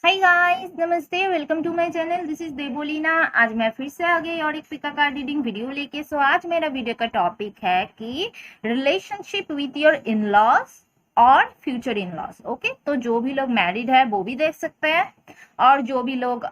हाय guys, नमस्ते। Welcome to my channel. This is Debolina. आज मैं फिर से आ गई और एक पिका कार्ड रीडिंग वीडियो लेके। आज मेरा वीडियो का टॉपिक है कि relationship with your in laws और फ्यूचर इन लॉज। ओके, तो जो भी लोग मैरिड है वो भी देख सकते हैं, और जो भी लोग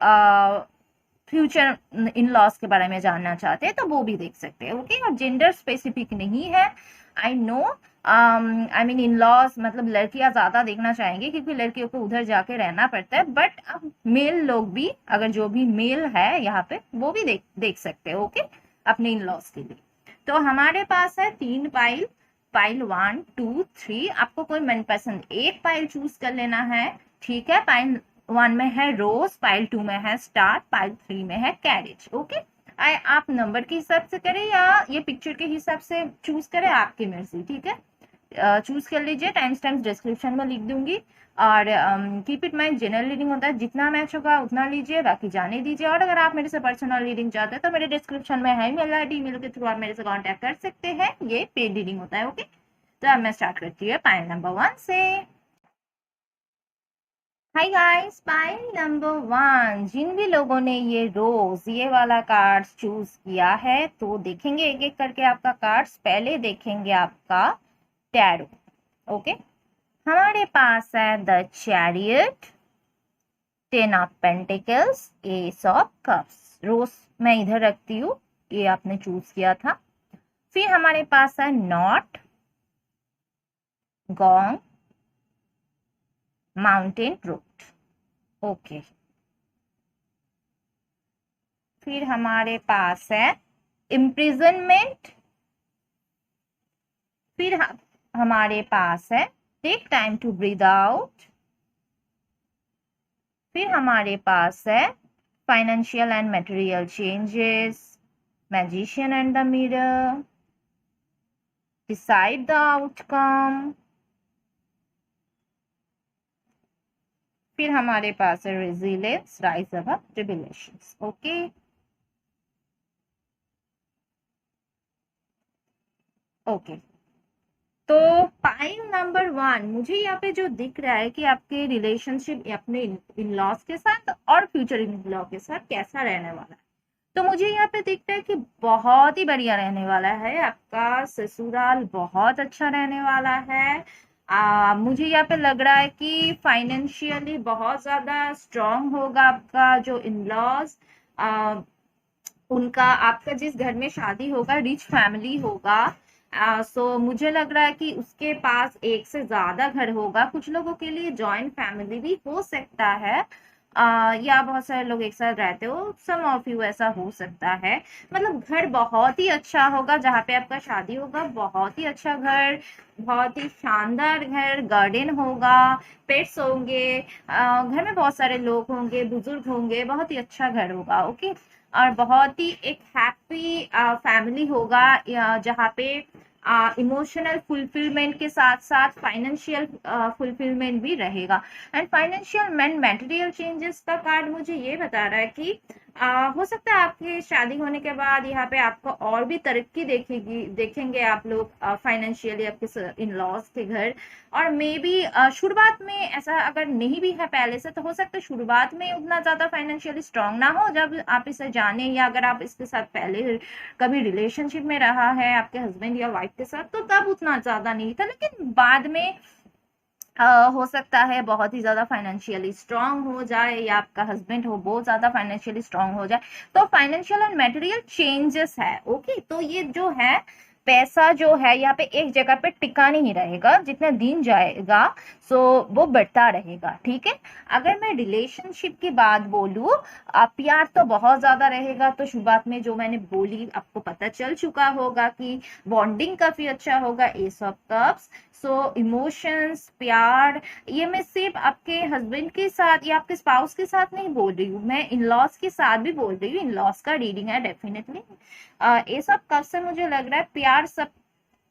फ्यूचर इन लॉज के बारे में जानना चाहते हैं तो वो भी देख सकते हैं। ओके, और जेंडर स्पेसिफिक नहीं है। I know, I mean in laws मतलब लड़कियां ज्यादा देखना चाहेंगी क्योंकि लड़कियों को उधर जाके रहना पड़ता है, बट अब मेल लोग भी, अगर जो भी मेल है यहाँ पे, वो भी देख सकते हैं। ओके, अपने इन लॉज के लिए। तो हमारे पास है 3 पाइल। पाइल 1, 2, 3। आपको कोई मनपसंद एक पाइल चूज कर लेना है। ठीक है, पाइल 1 में है रोज, पाइल 2 में है स्टार, पाइल 3 में है कैरेज। ओके, आप नंबर के हिसाब से करें या ये पिक्चर के हिसाब से चूज करें, आपकी मर्जी। ठीक है, चूज कर लीजिए। टाइम्स टाइम्स डिस्क्रिप्शन में लिख दूंगी। और keep it mind, general reading होता है, जितना मैच होगा उतना लीजिए, बाकी जाने दीजिए। और अगर आप मेरे से पर्सनल रीडिंग चाहते हैं तो मेरे डिस्क्रिप्शन में है मेल आई डी, मेल के थ्रू आप मेरे से कांटेक्ट कर सकते हैं। ये पेड रीडिंग होता है। ओके, तो अब मैं स्टार्ट करती हूँ पाइल नंबर 1 से। Hi guys, pile number 1। जिन भी लोगों ने ये रोज ये वाला कार्ड चूज किया है तो देखेंगे एक एक करके आपका कार्ड्स। पहले देखेंगे आपका टैरो। ओके, हमारे पास है the chariot, 10 of pentacles, ace of cups. रोज मैं इधर रखती हूँ, ये आपने चूज किया था। फिर हमारे पास है knot, gong, mountain route. Okay, फिर हमारे पास है इम्प्रिजनमेंट। फिर हमारे पास है take time to breathe out. फिर हमारे पास है financial and material changes, magician and the mirror, decide the outcome. फिर हमारे पास है resilience, rise above tribulations. Okay, okay. तो पाइल नंबर 1, मुझे यहाँ पे जो दिख रहा है कि आपके रिलेशनशिप अपने इन लॉज के साथ और फ्यूचर इन लॉ के साथ कैसा रहने वाला है। तो मुझे यहाँ पे दिख रहा है कि बहुत ही बढ़िया रहने वाला है। आपका ससुराल बहुत अच्छा रहने वाला है। मुझे यहाँ पे लग रहा है कि फाइनेंशियली बहुत ज्यादा स्ट्रांग होगा आपका जो इन लॉज। उनका, आपका जिस घर में शादी होगा रिच फैमिली होगा। सो मुझे लग रहा है कि उसके पास एक से ज्यादा घर होगा। कुछ लोगों के लिए जॉइंट फैमिली भी हो सकता है, या बहुत सारे लोग एक साथ रहते हो। सम ऑफ यू ऐसा हो सकता है। मतलब घर बहुत ही अच्छा होगा जहाँ पे आपका शादी होगा। बहुत ही अच्छा घर, बहुत ही शानदार घर, गार्डन होगा, पेट्स होंगे, घर में बहुत सारे लोग होंगे, बुजुर्ग होंगे। बहुत ही अच्छा घर होगा। ओके, और बहुत ही एक हैप्पी फैमिली होगा जहाँ पे इमोशनल फुलफिलमेंट के साथ साथ फाइनेंशियल फुलफिलमेंट भी रहेगा। And financial and material changes का कार्ड मुझे ये बता रहा है कि हो सकता है आपकी शादी होने के बाद यहाँ पे आपको और भी तरक्की देखेंगे आप लोग फाइनेंशियली आपके इन लॉज के घर। और मे बी शुरुआत में ऐसा अगर नहीं भी है पहले से, तो हो सकता है शुरुआत में उतना ज्यादा फाइनेंशियली स्ट्रांग ना हो। जब आप इसे जाने, या अगर आप इसके साथ पहले कभी रिलेशनशिप में रहा है आपके हस्बैंड या वाइफ के साथ, तो तब उतना ज्यादा नहीं था। लेकिन बाद में हो सकता है बहुत ही ज्यादा फाइनेंशियली स्ट्रांग हो जाए, या आपका हस्बैंड हो बहुत ज्यादा फाइनेंशियली स्ट्रांग हो जाए। तो फाइनेंशियल एंड मटेरियल चेंजेस है। ओके, तो ये जो है पैसा जो है यहाँ पे एक जगह पे टिका नहीं रहेगा। जितना दिन जाएगा सो वो बढ़ता रहेगा। ठीक है, अगर मैं रिलेशनशिप की बात बोलूँ, प्यार तो बहुत ज्यादा रहेगा। तो शुरुआत में जो मैंने बोली आपको पता चल चुका होगा कि बॉन्डिंग काफी अच्छा होगा, S of cups. So emotions, प्यार, ये मैं सिर्फ आपके हस्बैंड के साथ या आपके स्पाउस के साथ नहीं बोल रही हूँ, मैं इन लॉज के साथ भी बोल रही हूँ। इन लॉज का रीडिंग है डेफिनेटली। ये सब कब से मुझे लग रहा है प्यार सब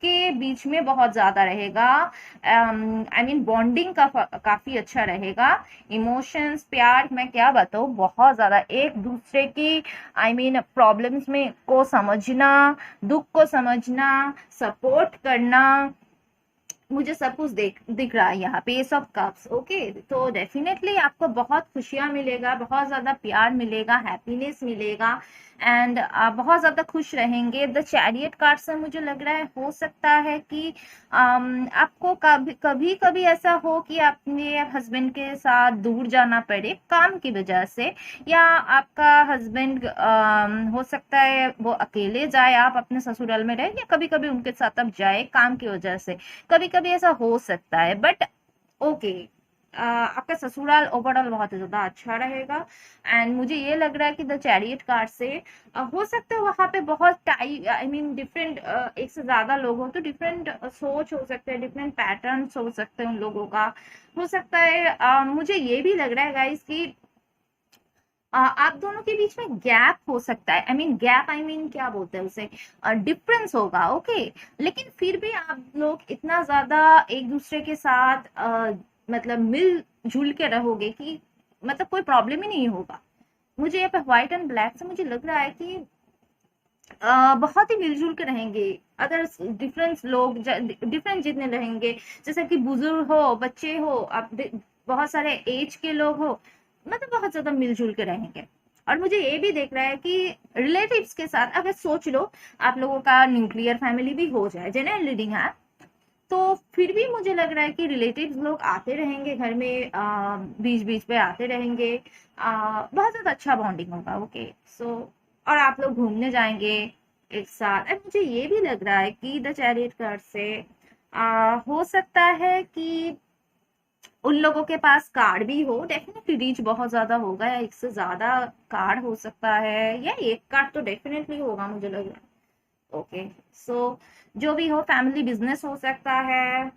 के बीच में बहुत ज्यादा रहेगा। आई मीन बॉन्डिंग का काफी अच्छा रहेगा। इमोशंस, प्यार, मैं क्या बताऊँ, बहुत ज्यादा एक दूसरे की आई मीन प्रॉब्लम्स में को समझना, दुख को समझना, सपोर्ट करना, मुझे सब कुछ दिख रहा है यहाँ पे, एस ऑफ कप्स। ओके, तो डेफिनेटली आपको बहुत खुशियां मिलेगा, बहुत ज्यादा प्यार मिलेगा, हैप्पीनेस मिलेगा, एंड आप बहुत ज्यादा खुश रहेंगे। द चैरियट कार्ड से मुझे लग रहा है हो सकता है कि आपको कभी कभी कभी ऐसा हो कि अपने हस्बैंड के साथ दूर जाना पड़े काम की वजह से, या आपका हस्बैंड हो सकता है वो अकेले जाए, आप अपने ससुराल में रहे, या कभी कभी उनके साथ आप जाए काम की वजह से, कभी कभी ऐसा हो सकता है। बट ओके, आपका ससुराल ओवरऑल बहुत ही ज्यादा अच्छा रहेगा। एंड मुझे ये लग रहा है कि द चैरियट कार्ड से हो सकता है वहां पे बहुत टाइप, आई मीन डिफरेंट, एक से ज्यादा लोग हो तो डिफरेंट सोच हो सकते हैं, डिफरेंट पैटर्न्स हो सकते हैं उन लोगों का। हो सकता है मुझे ये भी लग रहा है गाइस कि आप दोनों के बीच में गैप हो सकता है, I mean gap, I mean क्या बोलते हैं उसे, डिफरेंस होगा। ओके, लेकिन फिर भी आप लोग इतना ज्यादा एक दूसरे के साथ मतलब मिल जुल के रहोगे कि मतलब कोई प्रॉब्लम ही नहीं होगा। मुझे यहाँ पे व्हाइट एंड ब्लैक से मुझे लग रहा है कि बहुत ही मिलजुल के रहेंगे। अगर डिफरेंस लोग डिफरेंट जितने रहेंगे, जैसे कि बुजुर्ग हो, बच्चे हो, आप बहुत सारे एज के लोग हो, मतलब बहुत ज्यादा मिलजुल के रहेंगे। और मुझे ये भी देख रहा है कि रिलेटिव्स के साथ, अगर सोच लो आप लोगों का न्यूक्लियर फैमिली भी हो जाए, जनरल रीडिंग है, तो फिर भी मुझे लग रहा है कि रिलेटिव्स लोग आते रहेंगे घर में, बीच बीच पे आते रहेंगे, बहुत ज्यादा अच्छा बॉन्डिंग होगा। ओके, सो और आप लोग घूमने जाएंगे एक साथ। एंड मुझे ये भी लग रहा है कि द चैरियट कार्ड से हो सकता है कि उन लोगों के पास कार्ड भी हो, डेफिनेटली रीच बहुत ज्यादा होगा, या एक से ज्यादा कार्ड हो सकता है, या एक कार्ड तो डेफिनेटली होगा मुझे लग रहा है। ओके, सो जो भी हो, फैमिली बिजनेस हो सकता है,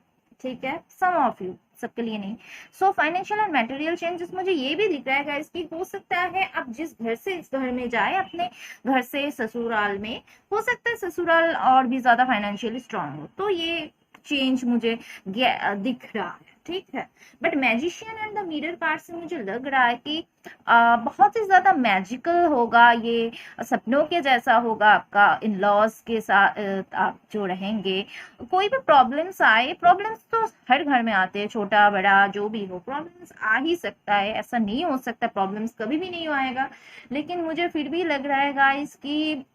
ठीक है, सम ऑफ यू, सबके लिए नहीं। So financial and material changes मुझे ये भी दिख रहा है गाइस कि हो सकता है आप जिस घर से इस घर में जाए, अपने घर से ससुराल में, हो सकता है ससुराल और भी ज्यादा फाइनेंशियली स्ट्रांग हो, तो ये चेंज मुझे दिख रहा है, ठीक है। But magician and the mirror card से मुझे लग रहा है कि बहुत ही ज्यादा मैजिकल होगा ये, सपनों के जैसा होगा आपका इन लॉज के साथ। आप जो रहेंगे, कोई भी प्रॉब्लम्स आए, प्रॉब्लम्स तो हर घर में आते हैं, छोटा बड़ा जो भी हो, प्रॉब्लम्स आ ही सकता है, ऐसा नहीं हो सकता प्रॉब्लम्स कभी भी नहीं आएगा। लेकिन मुझे फिर भी लग रहा है गाइस कि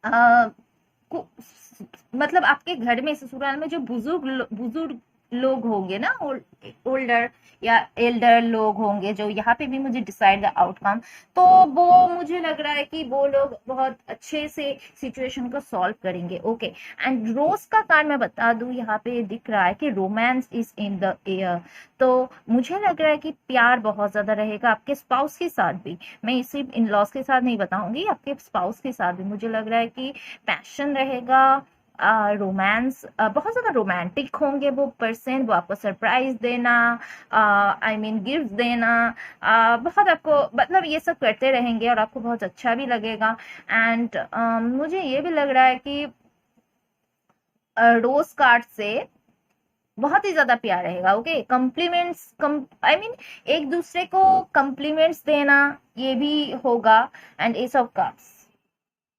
आ, मतलब आपके घर में ससुराल में जो बुजुर्ग लोग होंगे ना, ओल्डर या एल्डर लोग होंगे, जो यहाँ पे भी मुझे डिसाइड द आउटकम, तो वो मुझे लग रहा है कि वो लोग बहुत अच्छे से सिचुएशन को सॉल्व करेंगे। ओके, एंड रोज का कार्ड मैं बता दूं, यहाँ पे दिख रहा है कि romance is in the air. तो मुझे लग रहा है कि प्यार बहुत ज्यादा रहेगा आपके स्पाउस के साथ भी। मैं सिर्फ इन लॉज के साथ नहीं बताऊंगी, आपके स्पाउस के साथ भी मुझे लग रहा है कि पैशन रहेगा, रोमांस, बहुत ज्यादा रोमांटिक होंगे वो पर्सन, वो आपको सरप्राइज देना, आई मीन गिफ्ट देना, बहुत आपको मतलब ये सब करते रहेंगे और आपको बहुत अच्छा भी लगेगा। एंड मुझे ये भी लग रहा है कि रोज कार्ड से बहुत ही ज्यादा प्यार रहेगा। ओके, कम्प्लीमेंट्स, आई मीन एक दूसरे को कम्प्लीमेंट्स देना, ये भी होगा। And S of cups,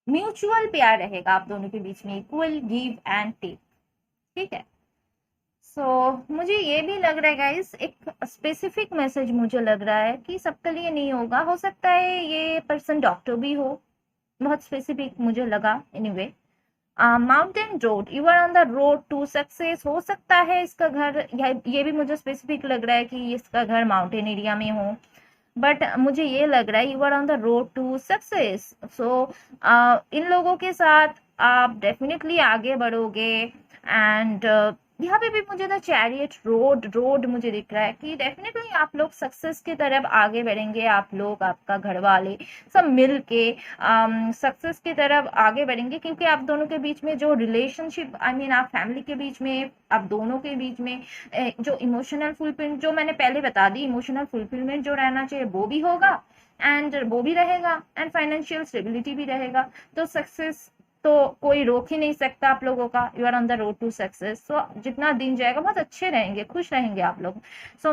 mutual प्यार रहेगा आप दोनों के बीच में, इक्वल गिव एंड टेक, ठीक है। सो मुझे ये भी लग रहा है गाइस, एक स्पेसिफिक मैसेज मुझे लग रहा है कि सबके लिए नहीं होगा, हो सकता है ये पर्सन डॉक्टर भी हो, बहुत स्पेसिफिक मुझे लगा। Anyway, mountain road, you are on the road to success, हो सकता है इसका घर, ये भी मुझे स्पेसिफिक लग रहा है कि इसका घर माउंटेन एरिया में हो, बट मुझे ये लग रहा है you are on the road to success. So इन लोगों के साथ आप डेफिनेटली आगे बढ़ोगे। एंड यहाँ पे भी मुझे द चैरियट रोड मुझे दिख रहा है कि डेफिनेटली आप लोग सक्सेस की तरफ आगे बढ़ेंगे, आप लोग, आपका घर वाले सब मिल के सक्सेस की तरफ आगे बढ़ेंगे, क्योंकि आप दोनों के बीच में जो रिलेशनशिप, आई मीन आप फैमिली के बीच में, आप दोनों के बीच में जो इमोशनल फुलफिलमेंट, जो मैंने पहले बता दी, इमोशनल फुलफिलमेंट जो रहना चाहिए वो भी होगा, एंड वो भी रहेगा, एंड फाइनेंशियल स्टेबिलिटी भी रहेगा। तो सक्सेस तो कोई रोक ही नहीं सकता आप लोगों का, you are on the road to success. So जितना दिन जाएगा बहुत अच्छे रहेंगे, खुश रहेंगे आप लोग। सो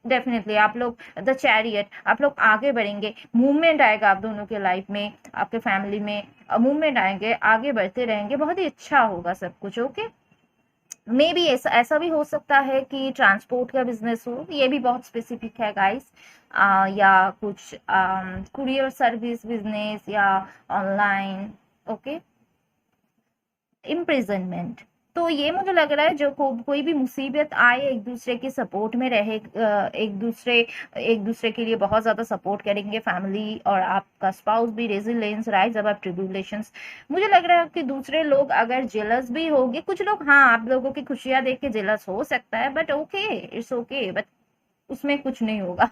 डेफिनेटली आप लोग द चैरियट, आप लोग आगे बढ़ेंगे, मूवमेंट आएगा आप दोनों के लाइफ में, आपके फैमिली में मूवमेंट आएंगे, आगे बढ़ते रहेंगे, बहुत ही अच्छा होगा सब कुछ। ओके, मे बी ऐसा ऐसा भी हो सकता है कि ट्रांसपोर्ट का बिजनेस हो, ये भी बहुत स्पेसिफिक है गाइस। या कुछ कुरियर सर्विस बिजनेस या ऑनलाइन। ओके। इम्प्रिजनमेंट। तो ये मुझे लग रहा है जो कोई भी मुसीबत आए एक दूसरे के सपोर्ट में रहे, एक दूसरे के लिए बहुत ज्यादा सपोर्ट करेंगे, फैमिली और आपका स्पाउस भी रेजिलियंस राइज अब ट्रिब्यूलेशंस। मुझे लग रहा है कि दूसरे लोग अगर जेलस भी होंगे, कुछ लोग हाँ आप लोगों की खुशियां देख के जेलस हो सकता है, but okay, it's okay, but उसमें कुछ नहीं होगा।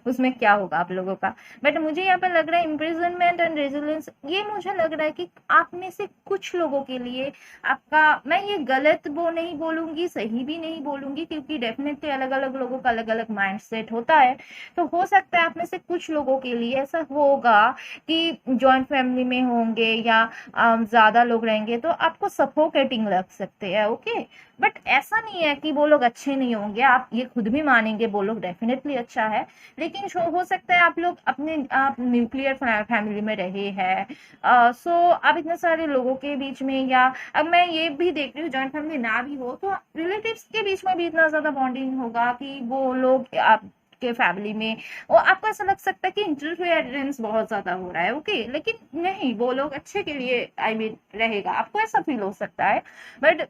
उसमें क्या होगा आप लोगों का। बट मुझे यहाँ पे लग रहा है इम्प्रिजनमेंट एंड रेजिलियंस, ये मुझे लग रहा है कि आप में से कुछ लोगों के लिए आपका, मैं ये गलत वो नहीं बोलूंगी, सही भी नहीं बोलूंगी, क्योंकि डेफिनेटली अलग अलग लोगों का अलग अलग माइंड सेट होता है। तो हो सकता है आप में से कुछ लोगों के लिए ऐसा होगा कि जॉइंट फैमिली में होंगे या ज्यादा लोग रहेंगे तो आपको सफोकेटिंग लग सकते हैं। ओके। बट ऐसा नहीं है कि वो लोग अच्छे नहीं होंगे, आप ये खुद भी मानेंगे वो लोग डेफिनेटली अच्छा है। लेकिन हो सकता है आप लोग अपने आप न्यूक्लियर फैमिली में रहे हैं, सो आप इतने सारे लोगों के बीच में, या अब मैं ये भी देख रही हूँ जॉइंट फैमिली ना भी हो तो रिलेटिव्स के बीच में भी इतना ज्यादा बॉन्डिंग होगा कि वो लोग आप के फैमिली में, और आपको ऐसा लग सकता है कि इंटरफेरेंस बहुत ज्यादा हो रहा है। ओके। लेकिन नहीं, वो लोग अच्छे के लिए आई मीन रहेगा, आपको ऐसा फील हो सकता है। बट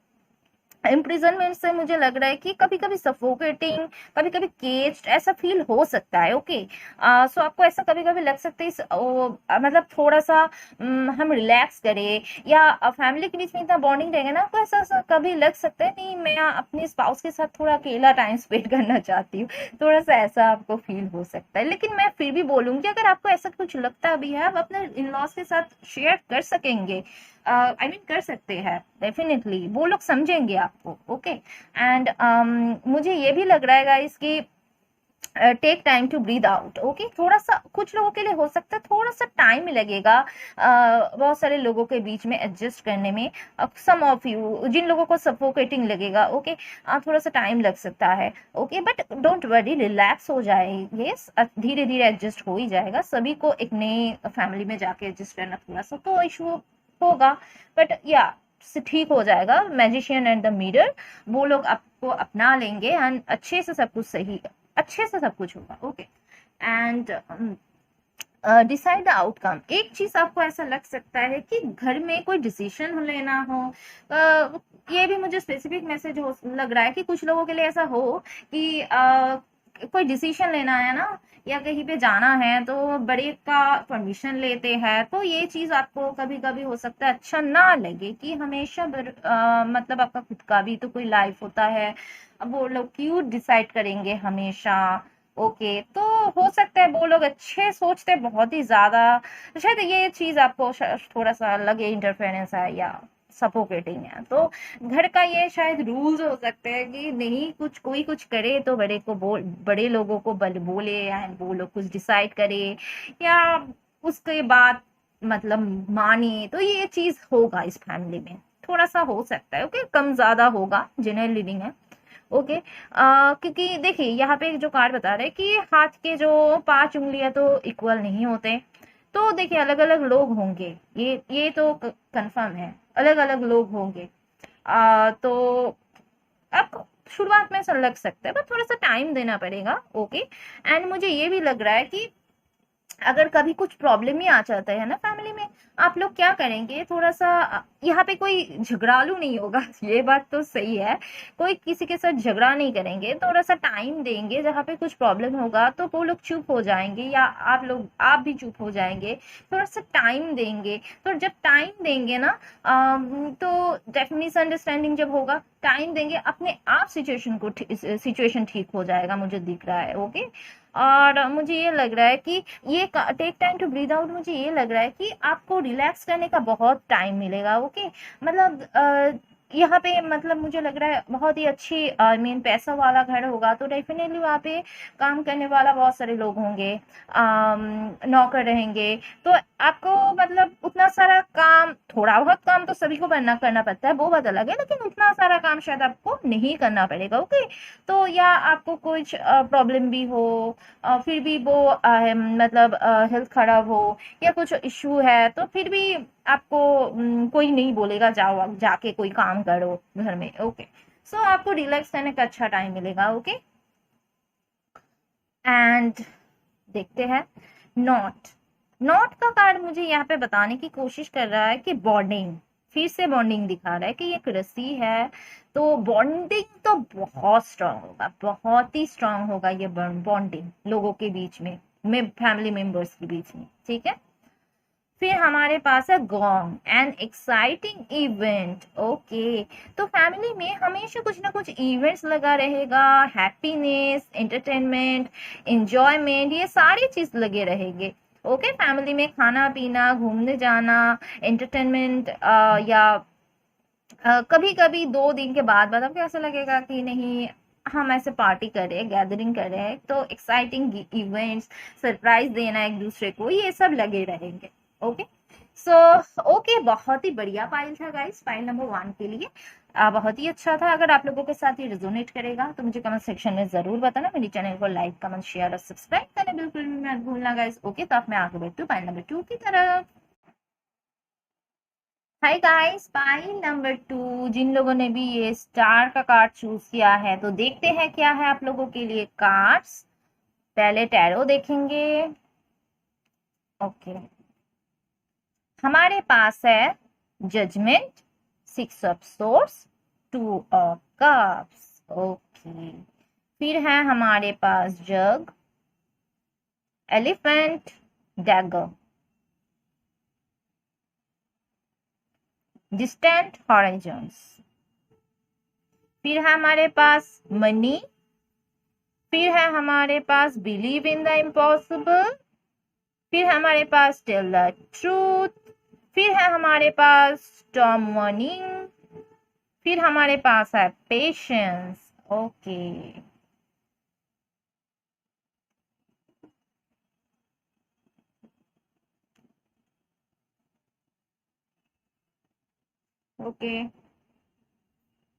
इम्प्रिजनमेंट से मुझे लग रहा है कि कभी कभी सफोकेटिंग, कभी कभी केज्ड ऐसा फील हो सकता है। ओके। सो आपको ऐसा कभी कभी लग सकता है मतलब थोड़ा सा हम रिलैक्स करें, या फैमिली के बीच में इतना बॉन्डिंग रहेगा ना, आपको ऐसा कभी लग सकता है नहीं मैं अपने स्पाउस के साथ थोड़ा अकेला टाइम स्पेंड करना चाहती हूँ, थोड़ा सा ऐसा आपको फील हो सकता है। लेकिन मैं फिर भी बोलूंगी अगर आपको ऐसा कुछ लगता भी है, आप अपने इन लॉज के साथ शेयर कर सकेंगे, आई मीन कर सकते हैं, डेफिनेटली वो लोग समझेंगे आपको। ओके। एंड मुझे ये भी लग रहा है गाइस कि take time to breathe out. Okay. थोड़ा सा कुछ लोगों के लिए हो सकता है थोड़ा सा टाइम लगेगा, बहुत सारे लोगों के बीच में एडजस्ट करने में। सम ऑफ यू जिन लोगों को सफोकेटिंग लगेगा, ओके, थोड़ा सा टाइम लग सकता है। Okay. But don't worry, relax हो जाएंगे, धीरे धीरे एडजस्ट हो ही जाएगा। सभी को एक नई फैमिली में जाके एडजस्ट करना थोड़ा सा तो इशू होगा, बट या ठीक हो जाएगा। मैजिशियन एंड द मिरर, वो लोग आपको अपना लेंगे एंड अच्छे से सब कुछ सही, अच्छे से सब कुछ होगा। Okay. And decide the outcome. एक चीज आपको ऐसा लग सकता है कि घर में कोई डिसीजन लेना हो, ये भी मुझे स्पेसिफिक मैसेज हो लग रहा है कि कुछ लोगों के लिए ऐसा हो कि कोई डिसीजन लेना है ना, या कहीं पे जाना है तो बड़े का परमिशन लेते हैं, तो ये चीज आपको कभी कभी हो सकता है अच्छा ना लगे कि हमेशा मतलब आपका खुद का भी तो कोई लाइफ होता है, अब वो लोग क्यों डिसाइड करेंगे हमेशा। ओके। तो हो सकता है वो लोग अच्छे सोचते बहुत ही ज्यादा, शायद ये चीज आपको थोड़ा सा लगे इंटरफेरेंस है या सफोकेटिंग है। तो घर का ये शायद रूल्स हो सकते हैं कि नहीं, कुछ कोई कुछ करे तो बड़े को बड़े लोगों को बोले, या वो लोग कुछ डिसाइड करे, या उसके बाद मतलब माने, तो ये चीज होगा इस फैमिली में, थोड़ा सा हो सकता है। ओके। कम ज्यादा होगा, जनरल लिविंग है। ओके। क्योंकि देखिए यहाँ पे जो कार्ड बता रहे हैं कि हाथ के जो 5 उंगलियां तो इक्वल नहीं होते, तो देखिए अलग अलग लोग होंगे, ये तो कंफर्म है, अलग अलग लोग होंगे। तो अब शुरुआत में ऐसा लग सकता है, बस थोड़ा सा टाइम देना पड़ेगा। ओके। एंड मुझे ये भी लग रहा है कि अगर कभी कुछ प्रॉब्लम ही आ जाता है ना फैमिली में, आप लोग क्या करेंगे, थोड़ा सा यहाँ पे कोई झगड़ालू नहीं होगा। ये बात तो सही है, कोई किसी के साथ झगड़ा नहीं करेंगे, थोड़ा सा टाइम देंगे, जहाँ पे कुछ प्रॉब्लम होगा तो वो लोग चुप हो जाएंगे, या आप भी चुप हो जाएंगे, थोड़ा सा टाइम देंगे। तो जब टाइम देंगे ना, तो डेफिनेटली अंडरस्टैंडिंग जब होगा, टाइम देंगे, अपने आप सिचुएशन ठीक हो जाएगा, मुझे दिख रहा है। ओके। और मुझे ये लग रहा है कि ये take time to breathe out, मुझे ये लग रहा है कि आपको रिलैक्स करने का बहुत टाइम मिलेगा। ओके। मतलब यहाँ पे मतलब मुझे लग रहा है बहुत ही अच्छी आई मीन पैसा वाला घर होगा, तो डेफिनेटली वहाँ पे काम करने वाला बहुत सारे लोग होंगे, नौकर रहेंगे, तो आपको मतलब उतना सारा काम, थोड़ा बहुत काम तो सभी को करना पड़ता है, वो बात अलग है, लेकिन उतना सारा काम शायद आपको नहीं करना पड़ेगा। ओके। तो या आपको कुछ प्रॉब्लम भी हो, फिर भी वो मतलब हेल्थ खराब हो या कुछ इश्यू है, तो फिर भी आपको कोई नहीं बोलेगा जाओ आप जाके कोई काम करो घर में। ओके। सो आपको रिलैक्स करने का अच्छा टाइम मिलेगा। ओके, एंड देखते हैं नॉट। नॉट का कार्ड मुझे यहाँ पे बताने की कोशिश कर रहा है कि बॉन्डिंग, फिर से बॉन्डिंग दिखा रहा है कि एक रस्सी है, तो बॉन्डिंग तो बहुत स्ट्रांग होगा, बहुत ही स्ट्रांग होगा ये बॉन्डिंग लोगों के बीच में फैमिली मेंबर्स के बीच में। ठीक है, फिर हमारे पास है gong, an exciting event. Okay, तो फैमिली में हमेशा कुछ ना कुछ इवेंट्स लगा रहेगा, हैप्पीनेस, एंटरटेनमेंट, एंजॉयमेंट, ये सारी चीज लगे रहेंगे। ओके, फैमिली में खाना पीना, घूमने जाना, एंटरटेनमेंट, या कभी कभी 2 दिन के बाद आपको ऐसा लगेगा कि नहीं, हम ऐसे पार्टी कर रहे हैं, गैदरिंग कर रहे हैं, तो एक्साइटिंग इवेंट्स, सरप्राइज देना एक दूसरे को, ये सब लगे रहेंगे। ओके, सो ओके, बहुत ही बढ़िया पाइल था गाइस, पाइल नंबर 1 के लिए बहुत ही अच्छा था। अगर आप लोगों के साथ ये रेजोनेट करेगा तो मुझे कमेंट सेक्शन में जरूर बताना। मेरे चैनल को लाइक, कमेंट, शेयर और सब्सक्राइब करना बिल्कुल भी मत भूलना गाइस। ओके, तो अब मैं आगे बढ़ती हूँ पाइल नंबर 2 की तरफ। हाय गाइस, पाइल नंबर 2, जिन लोगों ने भी ये स्टार का कार्ड चूज किया है, तो देखते हैं क्या है आप लोगों के लिए कार्ड्स। पहले टैरो देखेंगे। ओके, हमारे पास है judgement, 6 of swords, 2 of cups. Okay, फिर है हमारे पास jug, elephant, dagger, distant horizons. फिर है हमारे पास मनी, फिर है हमारे पास बिलीव इन द इम्पॉसिबल, फिर है हमारे पास टेल द ट्रूथ, फिर है हमारे पास स्टॉर्म वार्निंग, फिर हमारे पास है patience. Okay, okay,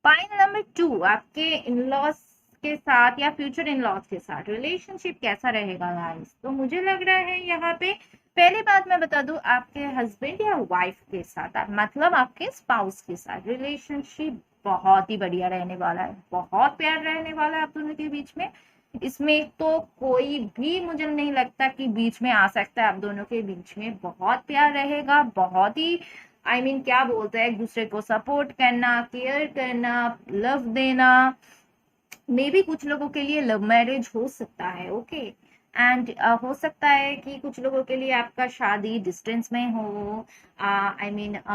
pile number 2, आपके इन लॉज के साथ या फ्यूचर इन लॉज के साथ रिलेशनशिप कैसा रहेगा गाइस। तो मुझे लग रहा है यहाँ पे पहली बात मैं बता दूं, आपके हस्बैंड या वाइफ के साथ, मतलब आपके स्पाउस के साथ रिलेशनशिप बहुत ही बढ़िया रहने वाला है, बहुत प्यार रहने वाला है आप दोनों के बीच में। इसमें तो कोई भी मुझे नहीं लगता कि बीच में आ सकता है, आप दोनों के बीच में बहुत प्यार रहेगा, बहुत ही क्या बोलते हैं, एक दूसरे को सपोर्ट करना, केयर करना, लव देना। मे बी कुछ लोगों के लिए लव मैरिज हो सकता है। ओके, एंड हो सकता है कि कुछ लोगों के लिए आपका शादी डिस्टेंस में हो,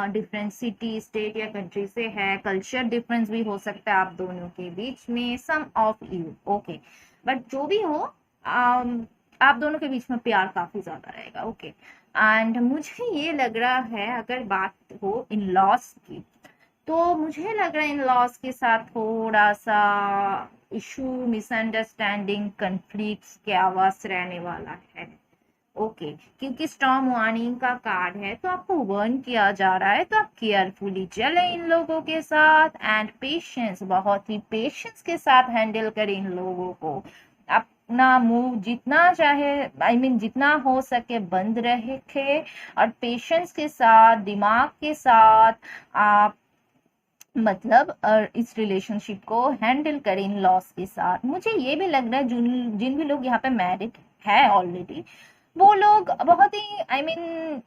डिफरेंट सिटी, स्टेट या कंट्री से है, कल्चर डिफरेंस भी हो सकता है आप दोनों के बीच में, सम ऑफ यू। ओके, बट जो भी हो, आप दोनों के बीच में प्यार काफी ज्यादा रहेगा। ओके, एंड मुझे ये लग रहा है अगर बात हो इन लॉस की, तो मुझे लग रहा है इन लॉस के साथ थोड़ा सा इशू, मिसअंडरस्टैंडिंग, कंफ्लिक्ट्स के आवाज रहने वाला है। ओके, क्योंकि स्टॉर्म वार्निंग का कार्ड है, तो आपको वार्न किया जा रहा है, तो आप केयरफुली चले इन लोगों के साथ, एंड पेशेंस, बहुत ही पेशेंस के साथ हैंडल करें इन लोगों को। अपना मुंह जितना चाहे, जितना हो सके बंद रखे, और पेशेंस के साथ, दिमाग के साथ आप इस रिलेशनशिप को हैंडल करें इन लॉस के साथ। मुझे ये भी लग रहा है जिन भी लोग यहाँ पे मैरिड है ऑलरेडी, वो लोग बहुत ही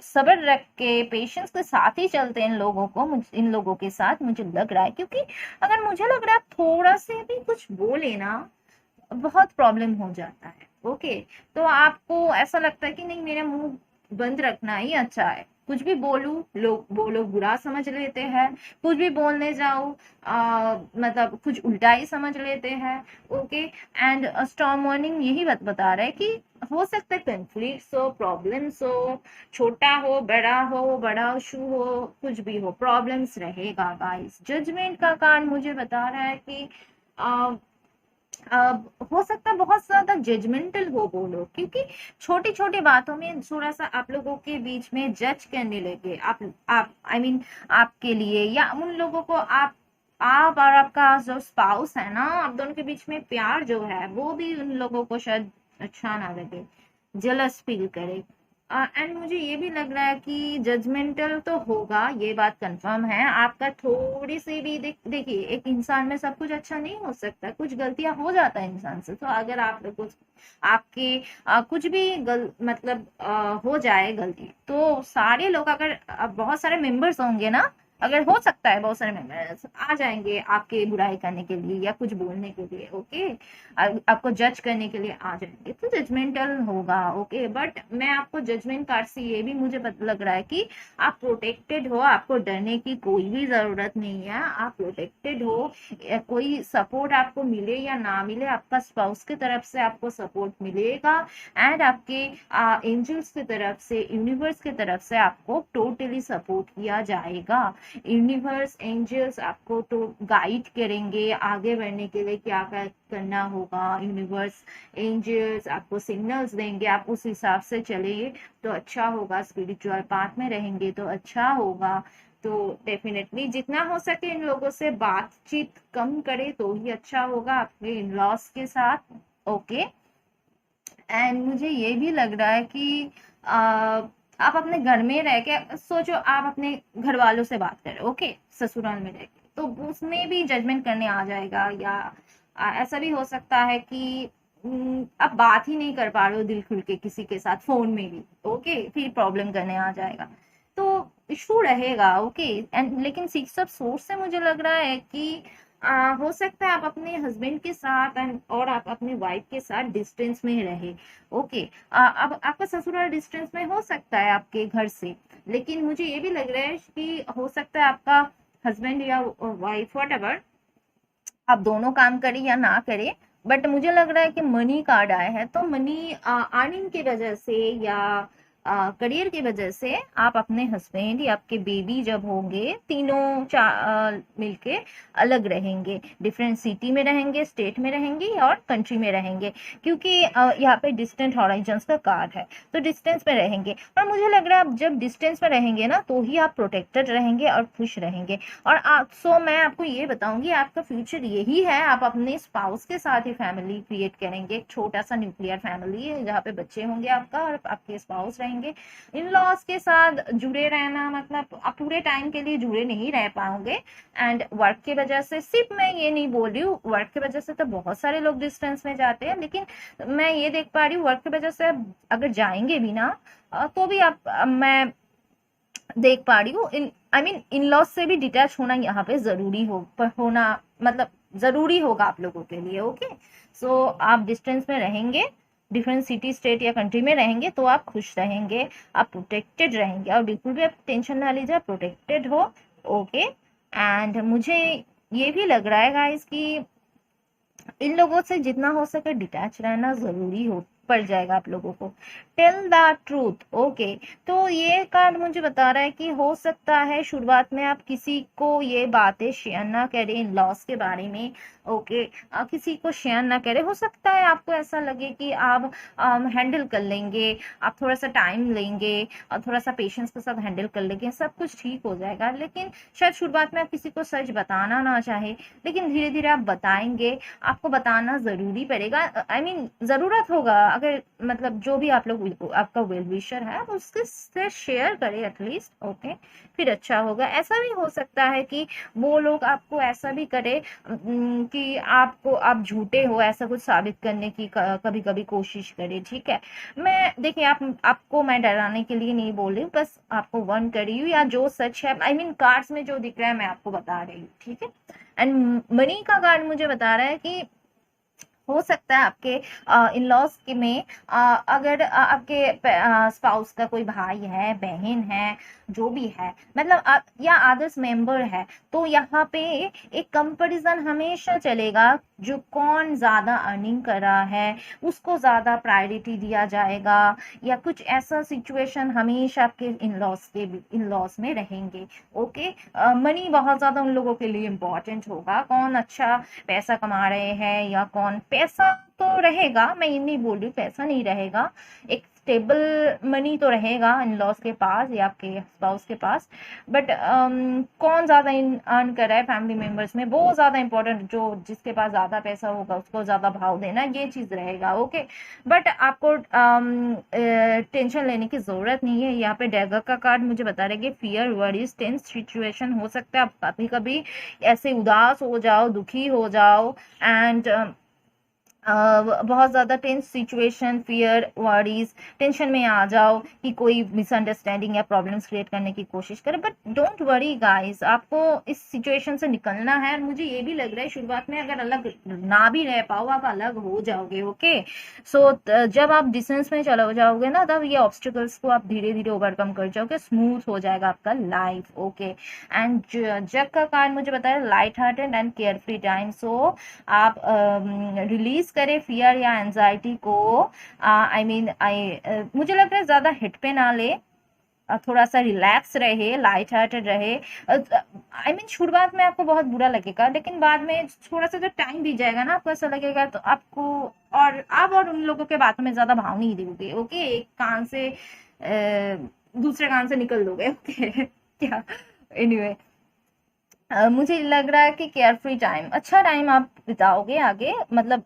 सब्र रख के, पेशेंस के साथ ही चलते हैं इन लोगों के साथ, मुझे लग रहा है। क्योंकि अगर मुझे लग रहा है थोड़ा से भी कुछ बोले ना, बहुत प्रॉब्लम हो जाता है। ओके, तो आपको ऐसा लगता है कि नहीं, मेरा मुंह बंद रखना ही अच्छा है, कुछ भी बोलूं वो लोग बुरा समझ लेते हैं, कुछ भी बोलने जाओ मतलब कुछ उल्टा ही समझ लेते हैं। ओके, एंड स्टॉर्म वार्निंग यही बता रहा है कि हो सकता है कंफ्लिक्ट्स हो, प्रॉब्लम्स हो, छोटा हो, बड़ा इशू हो, कुछ भी हो, प्रॉब्लम्स रहेगा गाइस। जजमेंट का कार्ड मुझे बता रहा है कि हो सकता है बहुत ज्यादा जजमेंटल हो वो लोग, क्योंकि छोटी छोटी बातों में थोड़ा सा आप लोगों के बीच में जज करने लगे, आप आपके लिए, या उन लोगों को आप और आपका जो स्पाउस है ना, आप दोनों के बीच में प्यार जो है, वो भी उन लोगों को शायद अच्छा ना लगे, जेलस फील करे। एंड मुझे ये भी लग रहा है कि जजमेंटल तो होगा, ये बात कंफर्म है आपका। थोड़ी सी भी देखिए, एक इंसान में सब कुछ अच्छा नहीं हो सकता, कुछ गलतियां हो जाता है इंसान से। तो अगर आप लोग आपके कुछ भी मतलब हो जाए गलती, तो सारे लोग अगर बहुत सारे मेंबर्स होंगे ना, अगर हो सकता है बहुत सारे मेंबर्स आ जाएंगे आपके बुराई करने के लिए या कुछ बोलने के लिए, ओके, आपको जज करने के लिए आ जाएंगे, तो जजमेंटल होगा, ओके। बट मैं आपको जजमेंट कार्ड से ये भी मुझे लग रहा है कि आप प्रोटेक्टेड हो, आपको डरने की कोई भी जरूरत नहीं है, आप प्रोटेक्टेड हो। कोई सपोर्ट आपको मिले या ना मिले, आपका स्पाउस की तरफ से आपको सपोर्ट मिलेगा, एंड आपके एंजल्स की तरफ से, यूनिवर्स की तरफ से आपको टोटली सपोर्ट किया जाएगा। यूनिवर्स, एंजल्स आपको तो गाइड करेंगे आगे बढ़ने के लिए, क्या क्या करना होगा। यूनिवर्स, एंजल्स आपको सिग्नल्स देंगे, आप उस हिसाब से चलेंगे तो अच्छा होगा। स्पिरिचुअल पाथ में रहेंगे तो अच्छा होगा। तो डेफिनेटली जितना हो सके इन लोगों से बातचीत कम करे तो ही अच्छा होगा आपके इन लॉस के साथ, ओके। एंड मुझे ये भी लग रहा है कि आप अपने घर में रह के सोचो, आप अपने घर वालों से बात करें, ओके, ससुराल में रह के, तो उसमें भी जजमेंट करने आ जाएगा। या ऐसा भी हो सकता है कि आप बात ही नहीं कर पा रहे हो दिल खुल के किसी के साथ, फोन में भी, ओके, फिर प्रॉब्लम करने आ जाएगा, तो इशू रहेगा, ओके। एंड लेकिन सिक्स ऑफ सोर्स से मुझे लग रहा है कि हो सकता है आप अपने हस्बैंड के साथ और आप अपने वाइफ के साथ डिस्टेंस में रहे, ओके। अब आपका ससुराल डिस्टेंस में हो सकता है आपके घर से, लेकिन मुझे ये भी लग रहा है कि हो सकता है आपका हस्बैंड या वाइफ वट एवर, आप दोनों काम करें या ना करें, बट मुझे लग रहा है कि मनी कार्ड आया है, तो मनी अर्निंग की वजह से या करियर की वजह से आप अपने हस्बैंड या आपके बेबी जब होंगे, तीनों मिलके अलग रहेंगे, डिफरेंट सिटी में रहेंगे, स्टेट में रहेंगे और कंट्री में रहेंगे, क्योंकि यहाँ पे डिस्टेंट हॉराइजन्स का कार्ड है, तो डिस्टेंस में रहेंगे। और मुझे लग रहा है आप जब डिस्टेंस में रहेंगे ना, तो ही आप प्रोटेक्टेड रहेंगे और खुश रहेंगे। और सो मैं आपको ये बताऊंगी, आपका फ्यूचर यही है, आप अपने स्पाउस के साथ ही फैमिली क्रिएट करेंगे, एक छोटा सा न्यूक्लियर फैमिली है जहाँ पे बच्चे होंगे आपका और आपके स्पाउस रहेंगे। इन लॉज के साथ जुड़े रहना मतलब आप पूरे टाइम के लिए जुड़े नहीं रह पाओगे। एंड वर्क की वजह से, सिर्फ मैं ये नहीं बोल रही हूँ, वर्क की वजह से तो बहुत सारे लोग डिस्टेंस में जाते हैं, लेकिन मैं ये देख पा रही हूँ वर्क की वजह से अगर जाएंगे भी ना, तो भी आप मैं देख पा रही हूँ इन आई मीन इन लॉज से भी डिटैच होना यहाँ पे जरूरी होना मतलब जरूरी होगा आप लोगों के लिए, ओके। सो आप डिस्टेंस में रहेंगे, डिफरेंट सिटी, स्टेट या कंट्री में रहेंगे, तो आप खुश रहेंगे, आप प्रोटेक्टेड रहेंगे, और बिल्कुल भी आप टेंशन ना लीजिए, आप प्रोटेक्टेड हो, ओके। एंड मुझे ये भी लग रहा है गाइस कि इन लोगों से जितना हो सके डिटैच रहना जरूरी हो पड़ जाएगा आप लोगों को। Tell the truth, okay. तो ये कार्ड मुझे बता रहा है कि हो सकता है शुरुआत में आप किसी को ये बातें शेयर ना करें इन लॉस के बारे में, ओके। किसी को शेयर ना करें, हो सकता है आपको ऐसा लगे कि आप हैंडल कर लेंगे, आप थोड़ा सा टाइम लेंगे और थोड़ा सा पेशेंस के साथ हैंडल कर लेंगे, सब कुछ ठीक हो जाएगा। लेकिन शायद शुरुआत में आप किसी को सच बताना ना चाहे, लेकिन धीरे धीरे आप बताएंगे, आपको बताना जरूरी पड़ेगा, आई मीन जरूरत होगा। अगर मतलब जो भी आप लोग आपका वेल विशर है उसके से शेयर करें एटलीस्ट, ओके, फिर अच्छा होगा। ऐसा भी हो सकता है कि वो लोग आपको ऐसा भी करे कि आपको आप झूठे हो ऐसा कुछ साबित करने की कभी कभी कोशिश करे, ठीक है। मैं देखिए आपको मैं डराने के लिए नहीं बोल रही हूँ, बस आपको वन कर रही हूँ, या जो सच है आई मीन कार्ड्स में जो दिख रहा है मैं आपको बता रही हूँ, ठीक है। एंड मनी का कार्ड मुझे बता रहा है कि हो सकता है आपके इन लॉज के में अगर आपके स्पाउस का कोई भाई है, बहन है, जो भी है, मतलब या अदर्स मेंबर है, तो यहाँ पे एक कंपैरिजन हमेशा चलेगा, जो कौन ज्यादा अर्निंग कर रहा है उसको ज्यादा प्रायोरिटी दिया जाएगा, या कुछ ऐसा सिचुएशन हमेशा आपके इन लॉज में रहेंगे, ओके। मनी बहुत ज्यादा उन लोगों के लिए इम्पोर्टेंट होगा, कौन अच्छा पैसा कमा रहे हैं या कौन, पैसा तो रहेगा, मैं ये नहीं बोल रही हूँ पैसा नहीं रहेगा, एक स्टेबल मनी तो रहेगा इन लॉज के पास या आपके स्पाउस के पास, बट कौन ज़्यादा अर्न कर रहा है फैमिली मेम्बर्स में, वो ज़्यादा इंपॉर्टेंट, जो जिसके पास ज़्यादा पैसा होगा उसको ज़्यादा भाव देना, ये चीज़ रहेगा। ओके, बट आपको टेंशन लेने की ज़रूरत नहीं है। यहाँ पे डैगर का कार्ड मुझे बता रहे कि फियर वरीज टेंस सिचुएशन हो सकता है, आप कभी कभी ऐसे उदास हो जाओ, दुखी हो जाओ, एंड बहुत ज़्यादा tense situation, fear worries, tension में आ जाओ कि कोई मिसअंडरस्टैंडिंग या प्रॉब्लम्स क्रिएट करने की कोशिश करे, बट डोंट वरी गाइस, आपको इस सिचुएशन से निकलना है। और मुझे ये भी लग रहा है शुरुआत में अगर अलग ना भी रह पाओ, आप अलग हो जाओगे। ओके, सो जब आप डिस्टेंस में चले जाओगे ना, तब ये ऑब्स्टिकल्स को आप धीरे धीरे ओवरकम कर जाओगे, स्मूथ हो जाएगा आपका लाइफ। ओके, एंड जग का कार्ड मुझे बताया light hearted and care free time, so आप रिलीज करें फियर या एंजाइटी को। मुझे लग रहा है ज्यादा हिट पे ना ले, थोड़ा सा रिलैक्स रहे, लाइट हार्टेड रहे। शुरुआत में आपको बहुत बुरा लगेगा, लेकिन बाद में थोड़ा सा जो टाइम बीत जाएगा ना, आपको ऐसा लगेगा तो आपको, और आप और उन लोगों के बातों में ज्यादा भाव नहीं दोगे। ओके, एक कान से दूसरे कान से निकल दोगे। ओके क्या, एनीवे मुझे लग रहा है कि केयर फ्री टाइम, अच्छा टाइम आप बिताओगे आगे, मतलब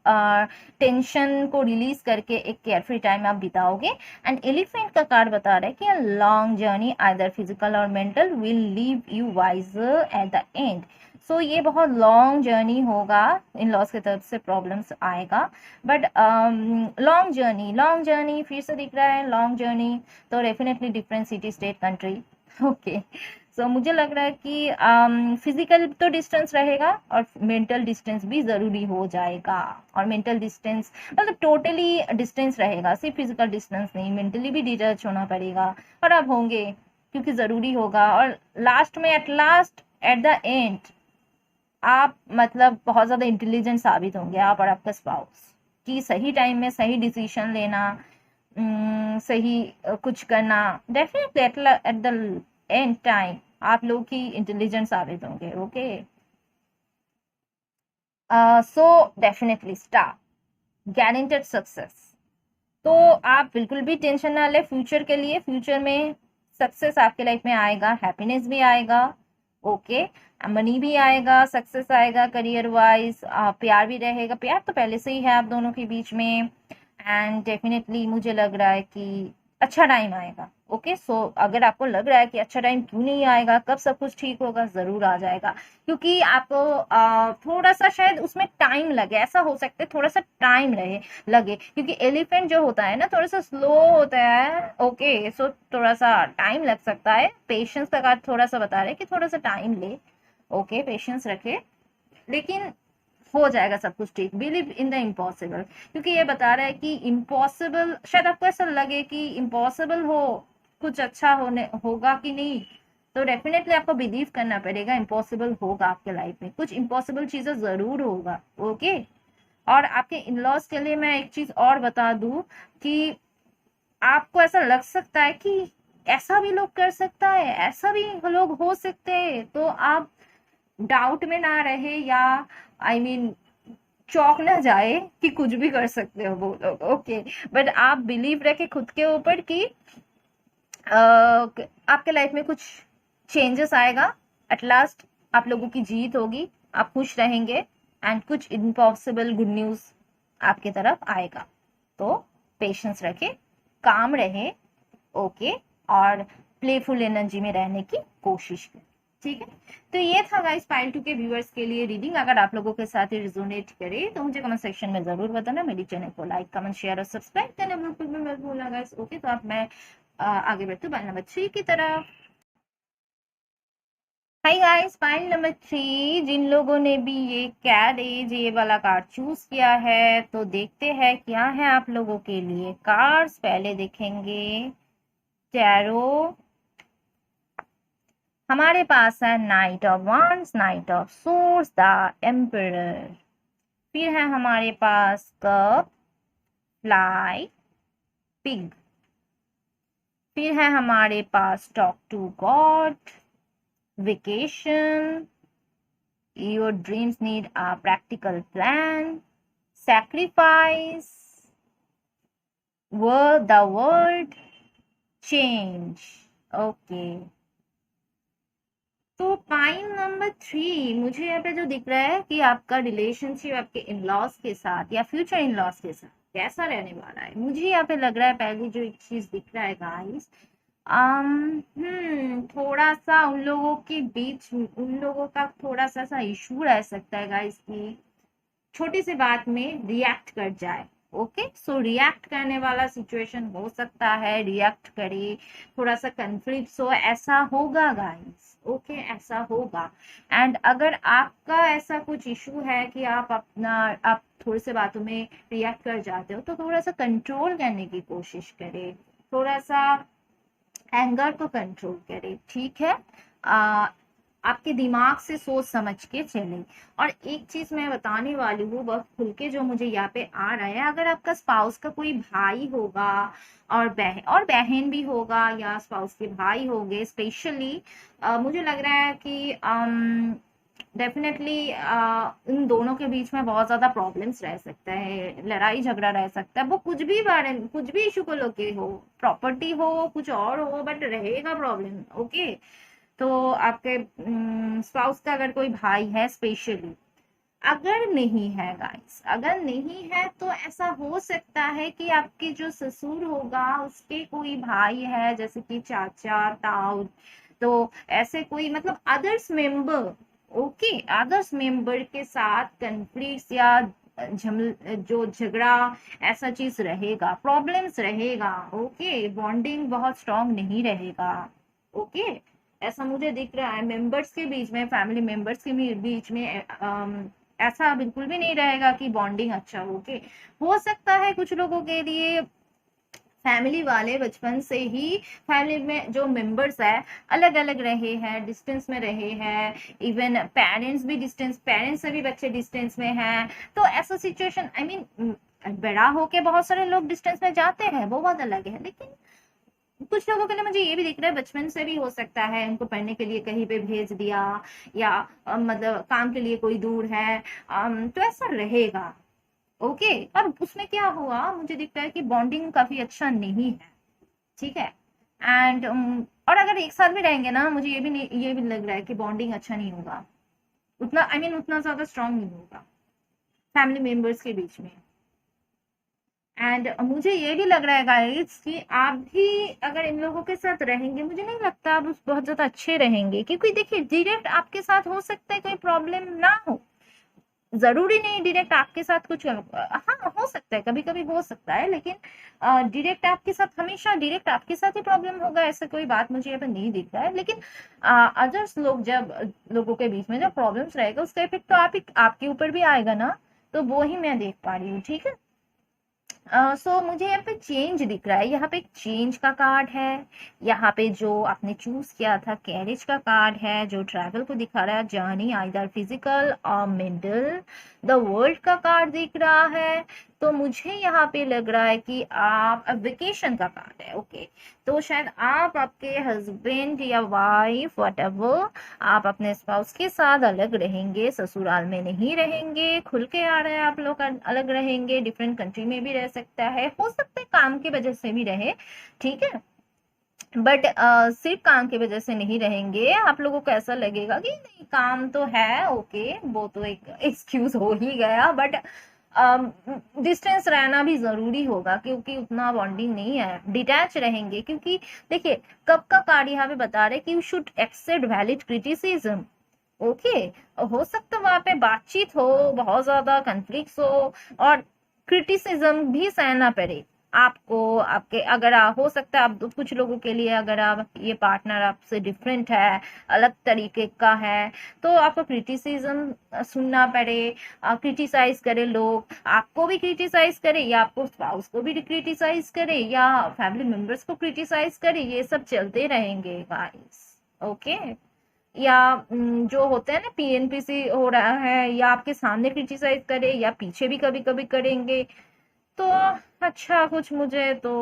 टेंशन को रिलीज करके एक केयर फ्री टाइम आप बिताओगे। एंड एलिफेंट का कार्ड बता रहा है कि a long journey either physical और mental will leave you wiser at the end. So ये बहुत लॉन्ग जर्नी होगा, इन लॉज की तरफ से प्रॉब्लम्स आएगा, बट लॉन्ग जर्नी फिर से दिख रहा है, लॉन्ग जर्नी तो definitely different city state country. Okay, so मुझे लग रहा है कि फिजिकल तो डिस्टेंस रहेगा और मेंटल डिस्टेंस भी ज़रूरी हो जाएगा। और मेंटल डिस्टेंस मतलब टोटली डिस्टेंस रहेगा, सिर्फ फिजिकल डिस्टेंस नहीं, मेंटली भी डिटैच होना पड़ेगा, और अब होंगे क्योंकि ज़रूरी होगा। और लास्ट में एट द एंड आप मतलब बहुत ज़्यादा इंटेलिजेंट साबित होंगे, आप और आपका स्पाउस, कि सही टाइम में सही डिसीजन लेना, सही कुछ करना, definitely eight the and time आप लोग की इंटेलिजेंट साबित होंगे। Okay, so definitely star guaranteed success. तो आप बिल्कुल भी टेंशन ना ले फ्यूचर के लिए, फ्यूचर में सक्सेस आपके लाइफ में आएगा, हैप्पीनेस भी आएगा। ओके, मनी भी आएगा, सक्सेस आएगा करियर वाइज, प्यार भी रहेगा, प्यार तो पहले से ही है आप दोनों के बीच में। एंड डेफिनेटली मुझे लग रहा है कि अच्छा टाइम आएगा। ओके, सो अगर आपको लग रहा है कि अच्छा टाइम क्यों नहीं आएगा, कब सब कुछ ठीक होगा, जरूर आ जाएगा, क्योंकि आपको थोड़ा सा शायद उसमें टाइम लगे, ऐसा हो सकता है थोड़ा सा टाइम लगे, क्योंकि एलिफेंट जो होता है ना थोड़ा सा स्लो होता है। ओके, सो थोड़ा सा टाइम लग सकता है, पेशेंस का कार्ड थोड़ा सा बता रहे कि थोड़ा सा टाइम ले। ओके, पेशेंस रखे, लेकिन हो जाएगा सब कुछ ठीक, बिलीव इन द इम्पॉसिबल, क्योंकि ये बता रहा है कि इम्पॉसिबल, शायद आपको ऐसा लगे कि इम्पॉसिबल हो कुछ अच्छा होगा कि नहीं, तो डेफिनेटली आपको बिलीव करना पड़ेगा, इम्पॉसिबल होगा आपके लाइफ में, कुछ इम्पॉसिबल चीजें जरूर होगा। ओके, और आपके इन लॉज के लिए मैं एक चीज और बता दूं कि आपको ऐसा लग सकता है कि ऐसा भी लोग कर सकता है, ऐसा भी लोग हो सकते हैं, तो आप डाउट में ना रहे, या चौक ना जाए कि कुछ भी कर सकते हो वो लोग। ओके, बट आप बिलीव रखे खुद के ऊपर कि आपके लाइफ में कुछ चेंजेस आएगा, एट लास्ट आप लोगों की जीत होगी, आप खुश रहेंगे, एंड कुछ इम्पॉसिबल गुड न्यूज आपके तरफ आएगा। तो पेशेंस रखे, काम रहे। ओके, और प्लेफुल एनर्जी में रहने की कोशिश करें। ठीक है, तो ये था गाइस पाइल 2 के व्यूअर्स के लिए रीडिंग। अगर आप लोगों के साथ ये रिजोनेट करे तो मुझे कमेंट सेक्शन में जरूर बताना, मेरी चैनल को लाइक कमेंट शेयर और सब्सक्राइब करना बिल्कुल भी मत भूलना गाइस। ओके, तो अब मैं आगे बढ़ती हूँ पाइल नंबर 3 की तरफ। हाय गाइस, पाइल नंबर 3, जिन लोगों ने भी ये कैरेज ये वाला कार्ड चूज किया है, तो देखते हैं क्या है आप लोगों के लिए कार्ड्स। पहले देखेंगे टैरो, हमारे पास है night of wands, night of swords, the emperor. फिर है हमारे पास कप, फ्लाई, पिग। फिर है हमारे पास talk to God, vacation, your dreams need a practical plan, sacrifice, the word change. Okay, तो पॉइंट नंबर 3 मुझे यहाँ पे जो दिख रहा है कि आपका रिलेशनशिप आपके इन लॉज के साथ या फ्यूचर इन लॉज के साथ कैसा रहने वाला है। मुझे यहाँ पे लग रहा है पहली जो एक चीज दिख रहा है गाइस, थोड़ा सा उन लोगों के बीच, उन लोगों का थोड़ा सा इशू रह सकता है गाइस की छोटी सी बात में रिएक्ट कर जाए। ओके, सो रिएक्ट करने वाला सिचुएशन हो सकता है, रिएक्ट करे, थोड़ा सा कन्फ्लिक्ट हो, ऐसा होगा गाइस। ओके, ऐसा होगा। एंड अगर आपका ऐसा कुछ इशू है कि आप थोड़ी सी बातों में रिएक्ट कर जाते हो, तो थोड़ा सा कंट्रोल करने की कोशिश करें, थोड़ा सा एंगर को कंट्रोल करें, ठीक है। आपके दिमाग से सोच समझ के चले। और एक चीज मैं बताने वाली हूँ बहुत खुल के, जो मुझे यहाँ पे आ रहा है, अगर आपका स्पाउस का कोई भाई होगा और बहन भी होगा, या स्पाउस के भाई होंगे स्पेशली, मुझे लग रहा है कि डेफिनेटली इन दोनों के बीच में बहुत ज्यादा प्रॉब्लम्स रह सकता है, लड़ाई झगड़ा रह सकता है। वो कुछ भी बारे में, कुछ भी इशू को लेके हो, प्रॉपर्टी हो, कुछ और हो, बट रहेगा प्रॉब्लम। ओके, तो आपके स्पाउस का अगर कोई भाई है स्पेशली, अगर नहीं है गाइस, अगर नहीं है तो ऐसा हो सकता है कि आपके जो ससुर होगा उसके कोई भाई है, जैसे कि चाचा, ताऊ, तो ऐसे कोई मतलब others member. Okay, others member के साथ कन्फ्लिक्ट या जो झगड़ा, ऐसा चीज रहेगा, प्रॉब्लम्स रहेगा। ओके, बॉन्डिंग बहुत स्ट्रांग नहीं रहेगा। ओके, ऐसा मुझे दिख रहा है मेंबर्स के बीच में, फैमिली मेंबर्स के बीच में ऐसा बिल्कुल भी नहीं रहेगा कि बॉन्डिंग अच्छा हो के। हो सकता है कुछ लोगों के लिए फैमिली वाले बचपन से ही फैमिली में जो मेंबर्स है अलग अलग रहे हैं, डिस्टेंस में रहे हैं, इवन पेरेंट्स से भी बच्चे डिस्टेंस में हैं। तो ऐसा सिचुएशन, आई मीन बड़ा होके बहुत सारे लोग डिस्टेंस में जाते हैं, वो बात अलग है, लेकिन कुछ लोगों के लिए मुझे ये भी दिख रहा है बचपन से भी हो सकता है उनको पढ़ने के लिए कहीं पे भेज दिया, या मतलब काम के लिए कोई दूर है, तो ऐसा रहेगा। ओके, और उसमें क्या हुआ, मुझे दिखता है कि बॉन्डिंग काफी अच्छा नहीं है, ठीक है। एंड और अगर एक साथ भी रहेंगे ना, मुझे ये भी लग रहा है कि बॉन्डिंग अच्छा नहीं होगा उतना, आई मीन उतना ज्यादा स्ट्रांग नहीं होगा फैमिली मेंबर्स के बीच में। एंड मुझे ये भी लग रहा है गाइस कि आप भी अगर इन लोगों के साथ रहेंगे, मुझे नहीं लगता आप उस बहुत ज्यादा अच्छे रहेंगे, क्योंकि देखिए डायरेक्ट आपके साथ हो सकता है कोई प्रॉब्लम ना हो, जरूरी नहीं डायरेक्ट आपके साथ कुछ, हाँ हो सकता है, कभी कभी हो सकता है, लेकिन डायरेक्ट आपके साथ, हमेशा डायरेक्ट आपके साथ ही प्रॉब्लम होगा ऐसा कोई बात मुझे यहाँ पे नहीं दिख रहा है। लेकिन अदर्स लोग, जब लोगों के बीच में जब प्रॉब्लम्स रहेगा, उसका इफेक्ट तो आपके ऊपर भी आएगा ना, तो वो ही मैं देख पा रही हूँ, ठीक है। सो मुझे यहाँ पे चेंज दिख रहा है, यहाँ पे एक चेंज का कार्ड है, यहाँ पे जो आपने चूज किया था कैरेज का कार्ड है, जो ट्रैवल को दिखा रहा है, जर्नी आइदर फिजिकल और मेंटल। द वर्ल्ड का कार्ड दिख रहा है, तो मुझे यहाँ पे लग रहा है कि आप वेकेशन का कार्ड है। ओके, तो शायद आप आपके हस्बैंड या वाइफ वट एवर, आप अपने स्पाउस के साथ अलग रहेंगे, ससुराल में नहीं रहेंगे, खुल के आ रहे हैं आप लोग अलग रहेंगे, डिफरेंट कंट्री में भी रह सकता है, हो सकता है काम की वजह से भी रहे, ठीक है। बट सिर्फ काम की वजह से नहीं रहेंगे, आप लोगों को ऐसा लगेगा कि नहीं काम तो है, ओके वो तो एक एक्सक्यूज हो ही गया, बट डिस्टेंस रहना भी जरूरी होगा, क्योंकि उतना बॉन्डिंग नहीं है, डिटैच रहेंगे। क्योंकि देखिए कब का कार्ड यहाँ पे बता रहे कि you should accept valid criticism. Okay, हो सकता है वहां पे बातचीत हो, बहुत ज्यादा कन्फ्लिक्ट हो, और क्रिटिसिज्म भी सहना पड़े आपको, आपके अगर हो सकता है आप कुछ लोगों के लिए, अगर आप ये पार्टनर आपसे डिफरेंट है, अलग तरीके का है, तो आपको क्रिटिसिज्म सुनना पड़े, क्रिटिसाइज करे लोग, आपको भी क्रिटिसाइज करे, या आपको स्पाउस को भी क्रिटिसाइज करे, या फैमिली मेंबर्स को क्रिटिसाइज करे, ये सब चलते रहेंगे गाइस। ओके, या जो होते हैं ना पीएनपीसी हो रहा है, या आपके सामने क्रिटिसाइज करे, या पीछे भी कभी कभी करेंगे, तो अच्छा कुछ मुझे तो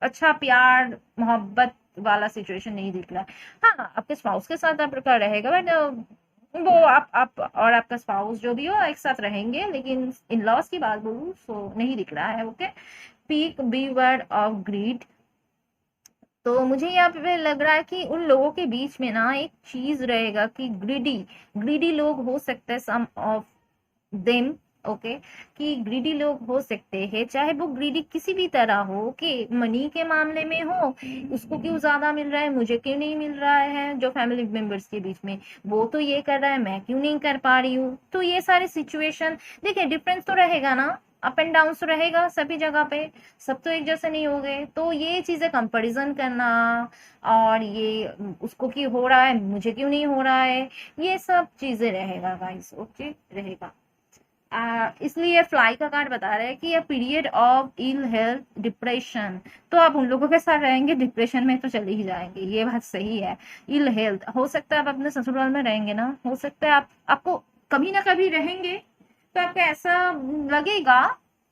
अच्छा प्यार मोहब्बत वाला सिचुएशन नहीं दिख रहा है। हाँ, आपके स्पाउस के साथ आपका रहेगा, बट वो आप और आपका स्पाउस जो भी हो एक साथ रहेंगे, लेकिन इन लॉज की बात बोलूँ सो नहीं दिख रहा है। Okay, peak beware of greed. तो मुझे यहाँ पे लग रहा है कि उन लोगों के बीच में ना एक चीज रहेगा कि ग्रीडी ग्रीडी लोग हो सकते हैं, सम ऑफ देम। ओके, कि ग्रीडी लोग हो सकते हैं, चाहे वो ग्रीडी किसी भी तरह हो, कि मनी के मामले में हो, उसको क्यों ज्यादा मिल रहा है मुझे क्यों नहीं मिल रहा है, जो फैमिली मेंबर्स के बीच में वो तो ये कर रहा है मैं क्यों नहीं कर पा रही हूँ। तो ये सारी सिचुएशन, देखिए डिफरेंस तो रहेगा ना, अप एंड डाउन तो रहेगा सभी जगह पे, सब तो एक जैसे नहीं हो गए। तो ये चीजें कंपैरिजन करना, और ये उसको क्यों हो रहा है मुझे क्यों नहीं हो रहा है, ये सब चीजें रहेगा गाइस। ओके, रहेगा। इसलिए फ्लाई का कार्ड बता रहा है कि a period of ill health depression. तो आप उन लोगों के साथ रहेंगे डिप्रेशन में तो चले ही जाएंगे, ये बात सही है। इल हेल्थ हो सकता है आप अपने ससुराल में रहेंगे ना, हो सकता है आप आपको कभी ना कभी रहेंगे तो आपको ऐसा लगेगा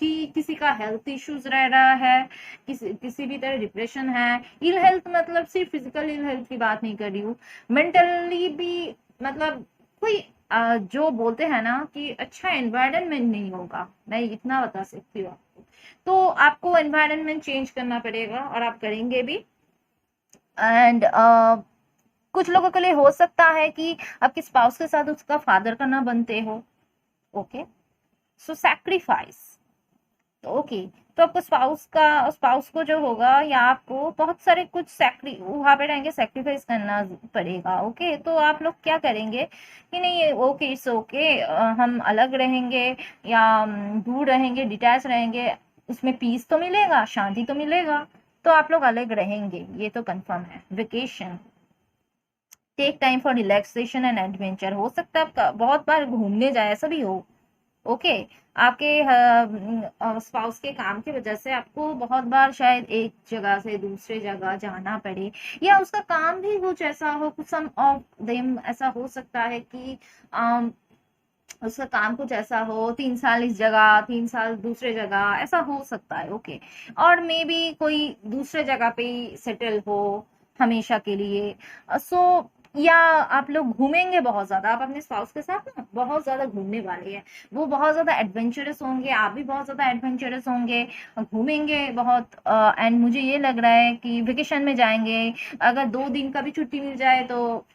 कि किसी का हेल्थ इश्यूज रह रहा है, किसी भी तरह डिप्रेशन है। इल हेल्थ मतलब सिर्फ फिजिकल इल हेल्थ की बात नहीं कर रही हूँ, मेंटली भी, मतलब कोई जो बोलते हैं ना कि अच्छा एनवायरनमेंट नहीं होगा, मैं इतना बता सकती हूँ आपको। तो आपको एनवायरनमेंट चेंज करना पड़ेगा और आप करेंगे भी। एंड कुछ लोगों के लिए हो सकता है कि आपके स्पाउस के साथ उसका फादर का ना बनते हो। ओके, सो सैक्रिफाइस। ओके, तो आपको स्पाउस को जो होगा या आपको बहुत सारे कुछ सैक्री वहां पे रहेंगे सैक्रिफाइस करना पड़ेगा। ओके, तो आप लोग क्या करेंगे कि नहीं, ओके इट्स ओके, हम अलग रहेंगे या दूर रहेंगे, डिटैच रहेंगे, उसमें पीस तो मिलेगा, शांति तो मिलेगा। तो आप लोग अलग रहेंगे, ये तो कंफर्म है। Vacation, take time for relaxation and adventure. हो सकता है आप बहुत बार घूमने जाए, ऐसा भी हो। ओके, आपके स्पाउस के काम की वजह से आपको बहुत बार शायद एक जगह से दूसरे जगह जाना पड़े, या उसका काम भी कुछ ऐसा हो, कुछ सम ऑफ देम ऐसा हो सकता है कि अम, उसका काम कुछ ऐसा हो, 3 साल इस जगह 3 साल दूसरे जगह, ऐसा हो सकता है। ओके, और मे बी कोई दूसरे जगह पे ही सेटल हो हमेशा के लिए। सो या आप लोग घूमेंगे बहुत ज्यादा, आप अपने स्पाउस के साथ ना बहुत ज्यादा घूमने वाले हैं, वो बहुत ज्यादा एडवेंचरस होंगे, आप भी बहुत ज्यादा एडवेंचरस होंगे, घूमेंगे बहुत। एंड मुझे ये लग रहा है कि वेकेशन में जाएंगे, अगर 2 दिन का भी छुट्टी मिल जाए तो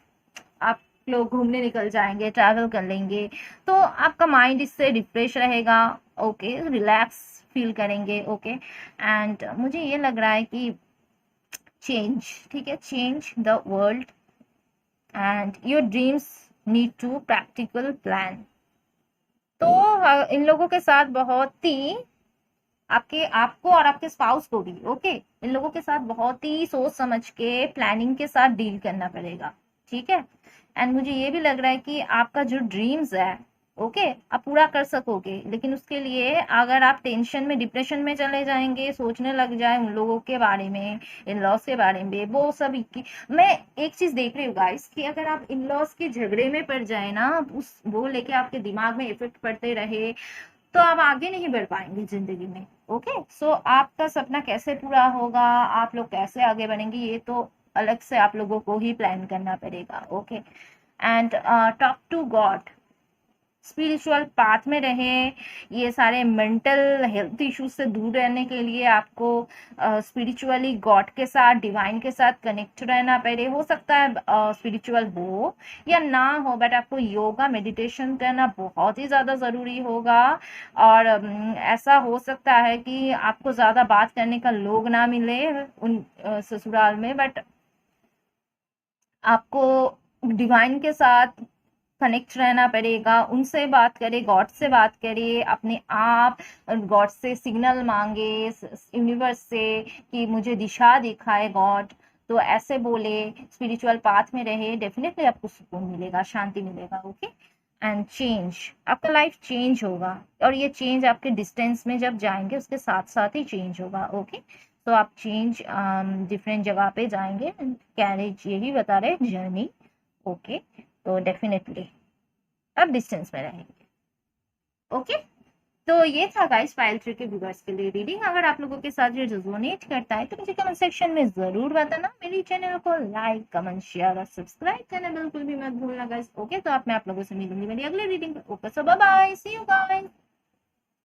आप लोग घूमने निकल जाएंगे, ट्रैवल कर लेंगे, तो आपका माइंड इससे रिफ्रेश रहेगा। ओके, रिलैक्स फील करेंगे। ओके, एंड मुझे ये लग रहा है कि चेंज, ठीक है, change the world and your dreams need to practical plan. तो इन लोगों के साथ बहुत ही आपके आपको और आपके स्पाउस को भी, ओके, इन लोगों के साथ बहुत ही सोच समझ के प्लानिंग के साथ डील करना पड़ेगा। ठीक है, एंड मुझे ये भी लग रहा है कि आपका जो ड्रीम्स है, ओके, आप पूरा कर सकोगे, लेकिन उसके लिए अगर आप टेंशन में डिप्रेशन में चले जाएंगे, सोचने लग जाए उन लोगों के बारे में, इन लॉस के बारे में, वो सब की मैं एक चीज देख रही हूँ गाइस कि अगर आप इन लॉस के झगड़े में पड़ जाए ना, उस वो लेके आपके दिमाग में इफेक्ट पड़ते रहे, तो आप आगे नहीं बढ़ पाएंगे जिंदगी में। ओके, सो आपका सपना कैसे पूरा होगा, आप लोग कैसे आगे बढ़ेंगे, ये तो अलग से आप लोगों को ही प्लान करना पड़ेगा। Okay, and talk to God, spiritual path में रहे, ये सारे मेंटल हेल्थ इश्यूज से दूर रहने के लिए आपको स्पिरिचुअली गॉड के साथ, डिवाइन के साथ कनेक्ट रहना पड़े। हो सकता है स्पिरिचुअल हो या ना हो, बट आपको योगा मेडिटेशन करना बहुत ही ज़्यादा ज़रूरी होगा। और ऐसा हो सकता है कि आपको ज़्यादा बात करने का लोग ना मिले उन ससुराल में, बट आपको डिवाइन के साथ कनेक्ट रहना पड़ेगा, उनसे बात करे, गॉड से बात करे, अपने आप गॉड से सिग्नल मांगे, यूनिवर्स से कि मुझे दिशा दिखाए गॉड, तो ऐसे बोले, स्पिरिचुअल पाथ में रहे, डेफिनेटली आपको सुकून मिलेगा, शांति मिलेगा। ओके, एंड चेंज, आपका लाइफ चेंज होगा, और ये चेंज आपके डिस्टेंस में जब जाएंगे उसके साथ साथ ही चेंज होगा। ओके, तो आप चेंज डिफरेंट जगह पे जाएंगे, कैरेज यही बता रहे जर्नी। ओके, तो डेफिनेटली अब डिस्टेंस में रहेंगे। ओके, तो ये था गाइस फाइल थ्री के व्यूअर्स के लिए रीडिंग। अगर आप लोगों के साथ ये रेजोनेट करता है तो मुझे कमेंट सेक्शन में जरूर बताना। मेरी चैनल को लाइक कमेंट शेयर और सब्सक्राइब करना बिल्कुल भी मत भूलना गाइस। ओके, तो आप मैं आप लोगों से मिलूंगी मेरी अगली रीडिंग पे। Okay, so bye bye, see you guys.